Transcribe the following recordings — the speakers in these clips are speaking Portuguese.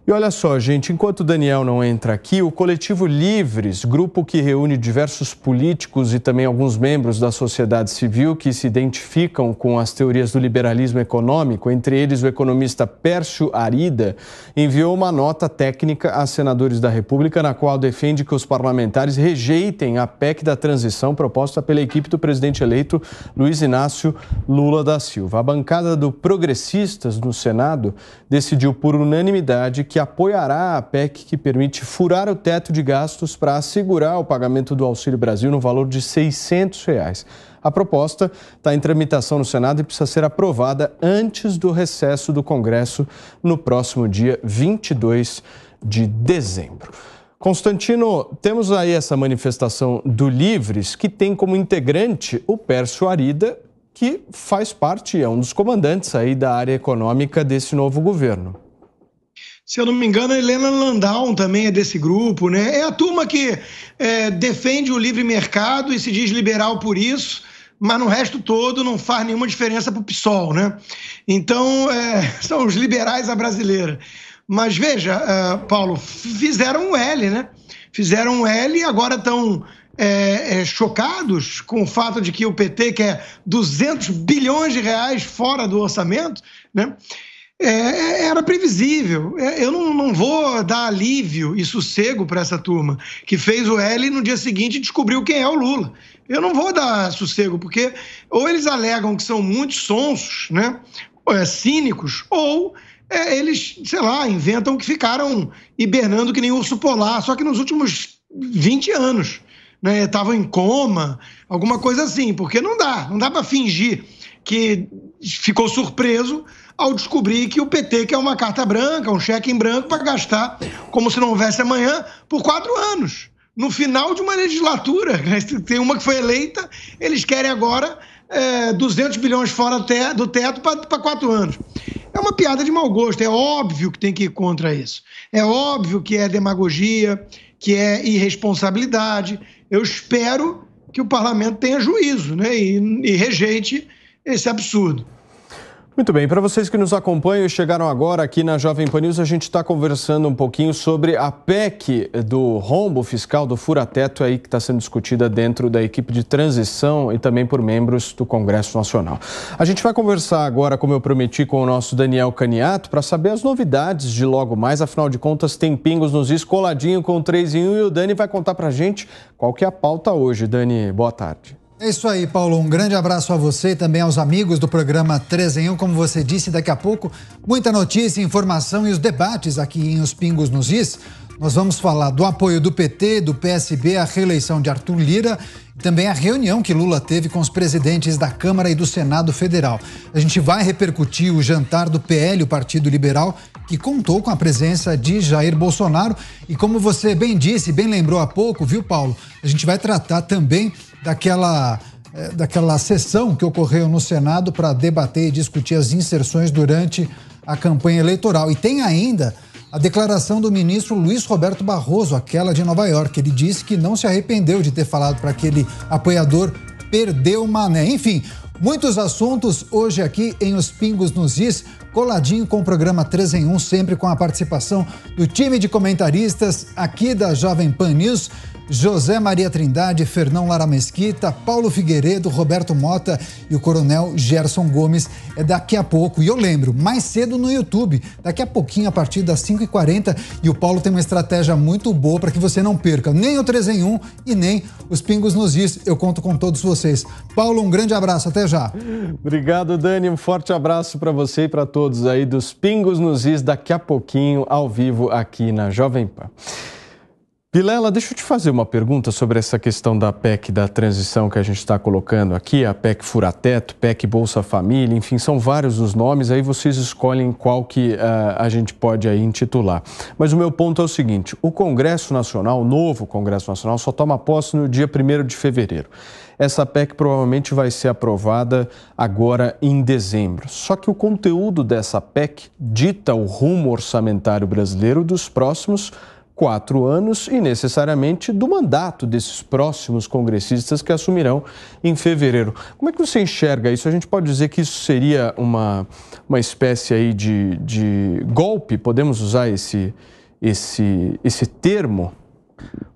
E olha só, gente, enquanto o Daniel não entra aqui, o Coletivo Livres, grupo que reúne diversos políticos e também alguns membros da sociedade civil que se identificam com as teorias do liberalismo econômico, entre eles o economista Pércio Arida, enviou uma nota técnica a senadores da República na qual defende que os parlamentares rejeitem a PEC da transição proposta pela equipe do presidente eleito Luiz Inácio Lula da Silva. A bancada do Progressistas no Senado decidiu por unanimidade que apoiará a PEC que permite furar o teto de gastos para assegurar o pagamento do Auxílio Brasil no valor de R$ 600. A proposta está em tramitação no Senado e precisa ser aprovada antes do recesso do Congresso no próximo dia 22 de dezembro. Constantino, temos aí essa manifestação do Livres, que tem como integrante o Pércio Arida, que faz parte, é um dos comandantes aí da área econômica desse novo governo. Se eu não me engano, a Helena Landau também é desse grupo, né? É a turma que defende o livre mercado e se diz liberal por isso, mas no resto todo não faz nenhuma diferença para o PSOL, né? Então, são os liberais à brasileira. Mas veja, Paulo, fizeram um L, né? Fizeram um L e agora estão chocados com o fato de que o PT quer 200 bilhões de reais fora do orçamento, né? Era previsível. Eu não vou dar alívio e sossego para essa turma que fez o L e no dia seguinte descobriu quem é o Lula. Eu não vou dar sossego, porque ou eles alegam que são muito sonsos, né, cínicos, ou eles, sei lá, inventam que ficaram hibernando que nem urso polar, só que nos últimos 20 anos, né, estavam em coma, alguma coisa assim, porque não dá para fingir que ficou surpreso ao descobrir que o PT quer uma carta branca, um cheque em branco para gastar como se não houvesse amanhã por 4 anos. No final de uma legislatura, tem uma que foi eleita, eles querem agora 200 bilhões fora do teto para 4 anos. É uma piada de mau gosto, é óbvio que tem que ir contra isso. É óbvio que é demagogia, que é irresponsabilidade. Eu espero que o parlamento tenha juízo, né, e rejeite esse absurdo. Muito bem, para vocês que nos acompanham e chegaram agora aqui na Jovem Pan News, a gente está conversando um pouquinho sobre a PEC do rombo fiscal, do fura-teto aí que está sendo discutida dentro da equipe de transição e também por membros do Congresso Nacional. A gente vai conversar agora, como eu prometi, com o nosso Daniel Caniato para saber as novidades de logo mais, afinal de contas tem Pingos nos Is coladinho com 3 em 1 e o Dani vai contar para a gente qual que é a pauta hoje. Dani, boa tarde. É isso aí, Paulo. Um grande abraço a você e também aos amigos do programa 3 em 1. Como você disse, daqui a pouco, muita notícia, informação e os debates aqui em Os Pingos nos Is. Nós vamos falar do apoio do PT, do PSB à reeleição de Arthur Lira e também a reunião que Lula teve com os presidentes da Câmara e do Senado Federal. A gente vai repercutir o jantar do PL, o Partido Liberal, que contou com a presença de Jair Bolsonaro. E como você bem disse, bem lembrou há pouco, viu, Paulo? A gente vai tratar também daquela sessão que ocorreu no Senado para debater e discutir as inserções durante a campanha eleitoral. E tem ainda a declaração do ministro Luiz Roberto Barroso, aquela de Nova York. Ele disse que não se arrependeu de ter falado para aquele apoiador perder o mané. Enfim, muitos assuntos hoje aqui em Os Pingos nos Is, coladinho com o programa 3 em 1, sempre com a participação do time de comentaristas aqui da Jovem Pan News, José Maria Trindade, Fernão Lara Mesquita, Paulo Figueiredo, Roberto Mota e o coronel Gerson Gomes. É daqui a pouco. E eu lembro, mais cedo no YouTube, daqui a pouquinho, a partir das 5h40. E o Paulo tem uma estratégia muito boa para que você não perca nem o 3 em 1 e nem Os Pingos nos Is. Eu conto com todos vocês. Paulo, um grande abraço. Até já. Obrigado, Dani. Um forte abraço para você e para todos aí dos Pingos nos Is, daqui a pouquinho, ao vivo aqui na Jovem Pan. Vilela, deixa eu te fazer uma pergunta sobre essa questão da PEC da transição que a gente está colocando aqui, a PEC Fura-Teto, PEC Bolsa Família, enfim, são vários os nomes, aí vocês escolhem qual que a gente pode aí intitular. Mas o meu ponto é o seguinte, o Congresso Nacional, o novo Congresso Nacional, só toma posse no dia 1º de fevereiro. Essa PEC provavelmente vai ser aprovada agora em dezembro. Só que o conteúdo dessa PEC dita o rumo orçamentário brasileiro dos próximos 4 anos e necessariamente do mandato desses próximos congressistas que assumirão em fevereiro. Como é que você enxerga isso? A gente pode dizer que isso seria uma espécie aí de golpe? Podemos usar esse termo?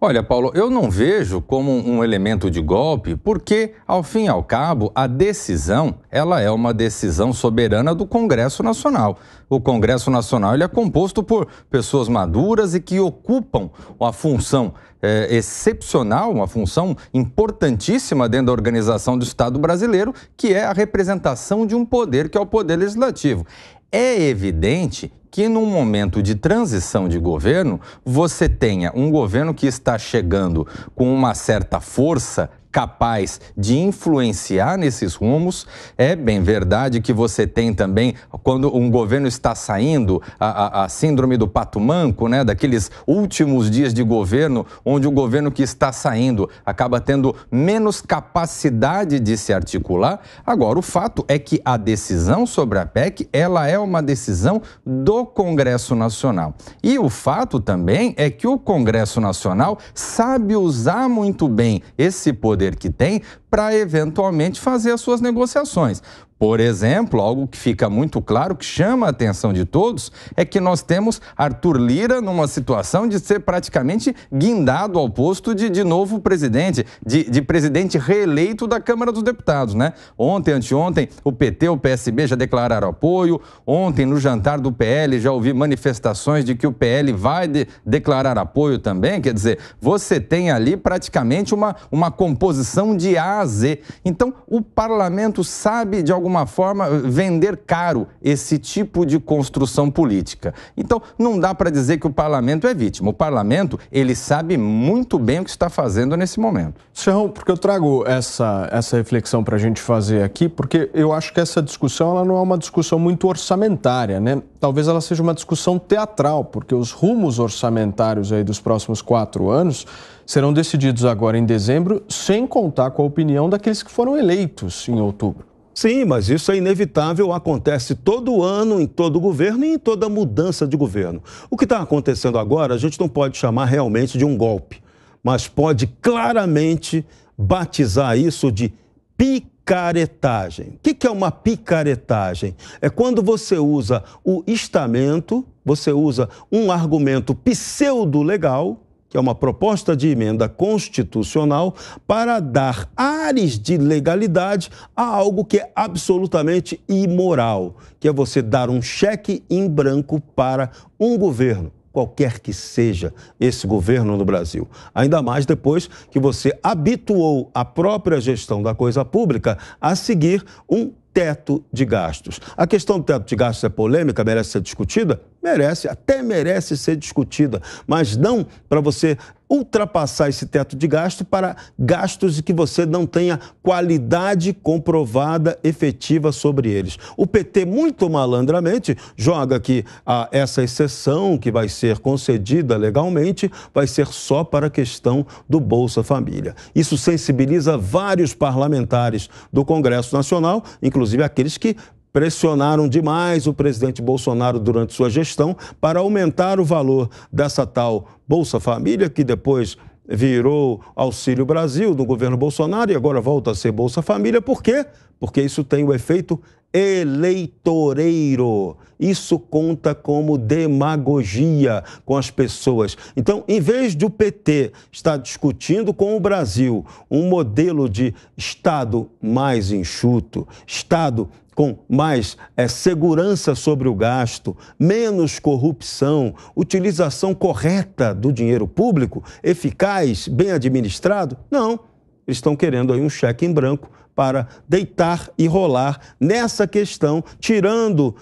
Olha, Paulo, eu não vejo como um elemento de golpe, porque, ao fim e ao cabo, a decisão, ela é uma decisão soberana do Congresso Nacional. O Congresso Nacional ele é composto por pessoas maduras e que ocupam uma função excepcional, uma função importantíssima dentro da organização do Estado brasileiro, que é a representação de um poder, que é o poder legislativo. É evidente que num momento de transição de governo, você tenha um governo que está chegando com uma certa força capaz de influenciar nesses rumos. É bem verdade que você tem também, quando um governo está saindo, a síndrome do pato manco, né, daqueles últimos dias de governo, onde o governo que está saindo acaba tendo menos capacidade de se articular. Agora, o fato é que a decisão sobre a PEC, ela é uma decisão do Congresso Nacional. E o fato também é que o Congresso Nacional sabe usar muito bem esse poder que tem para eventualmente fazer as suas negociações. Por exemplo, algo que fica muito claro, que chama a atenção de todos, é que nós temos Arthur Lira numa situação de ser praticamente guindado ao posto de novo presidente, de presidente reeleito da Câmara dos Deputados, né? Ontem, anteontem, o PT, o PSB já declararam apoio. Ontem, no jantar do PL, já ouvi manifestações de que o PL vai declarar apoio também. Quer dizer, você tem ali praticamente uma composição de A a Z. Então, o parlamento sabe, de alguma forma, vender caro esse tipo de construção política. Então, não dá para dizer que o parlamento é vítima. O parlamento, ele sabe muito bem o que está fazendo nesse momento. Serrão, porque eu trago essa reflexão para a gente fazer aqui, porque eu acho que essa discussão ela não é uma discussão muito orçamentária, né? Talvez ela seja uma discussão teatral, porque os rumos orçamentários aí dos próximos 4 anos serão decididos agora em dezembro, sem contar com a opinião daqueles que foram eleitos em outubro. Sim, mas isso é inevitável, acontece todo ano, em todo governo e em toda mudança de governo. O que está acontecendo agora, a gente não pode chamar realmente de um golpe, mas pode claramente batizar isso de picaretagem. O que é uma picaretagem? É quando você usa o estamento, você usa um argumento pseudo-legal, que é uma proposta de emenda constitucional, para dar ares de legalidade a algo que é absolutamente imoral, que é você dar um cheque em branco para um governo, qualquer que seja esse governo no Brasil. Ainda mais depois que você habituou a própria gestão da coisa pública a seguir um teto de gastos. A questão do teto de gastos é polêmica, merece ser discutida? Merece, até merece ser discutida, mas não para você ultrapassar esse teto de gasto para gastos de que você não tenha qualidade comprovada, efetiva sobre eles. O PT, muito malandramente, joga que essa exceção que vai ser concedida legalmente vai ser só para a questão do Bolsa Família. Isso sensibiliza vários parlamentares do Congresso Nacional, inclusive aqueles que pressionaram demais o presidente Bolsonaro durante sua gestão para aumentar o valor dessa tal Bolsa Família, que depois virou Auxílio Brasil do governo Bolsonaro e agora volta a ser Bolsa Família. Por quê? Porque isso tem o efeito eleitoreiro. Isso conta como demagogia com as pessoas. Então, em vez de o PT estar discutindo com o Brasil um modelo de Estado mais enxuto, Estado com mais segurança sobre o gasto, menos corrupção, utilização correta do dinheiro público, eficaz, bem administrado, não. Eles estão querendo aí um cheque em branco para deitar e rolar nessa questão, tirando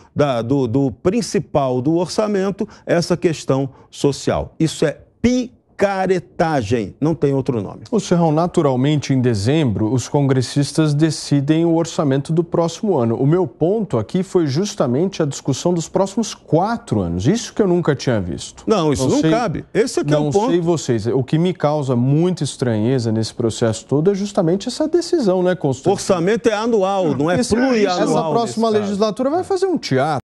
do principal do orçamento essa questão social. Isso é picaretagem, não tem outro nome. O Serrão, naturalmente, em dezembro, os congressistas decidem o orçamento do próximo ano. O meu ponto aqui foi justamente a discussão dos próximos 4 anos. Isso que eu nunca tinha visto. Não, isso não cabe. Esse aqui é o ponto. Não sei vocês. O que me causa muita estranheza nesse processo todo é justamente essa decisão, né, constitucional. Orçamento é anual, não é plurianual. Essa próxima legislatura vai fazer um teatro.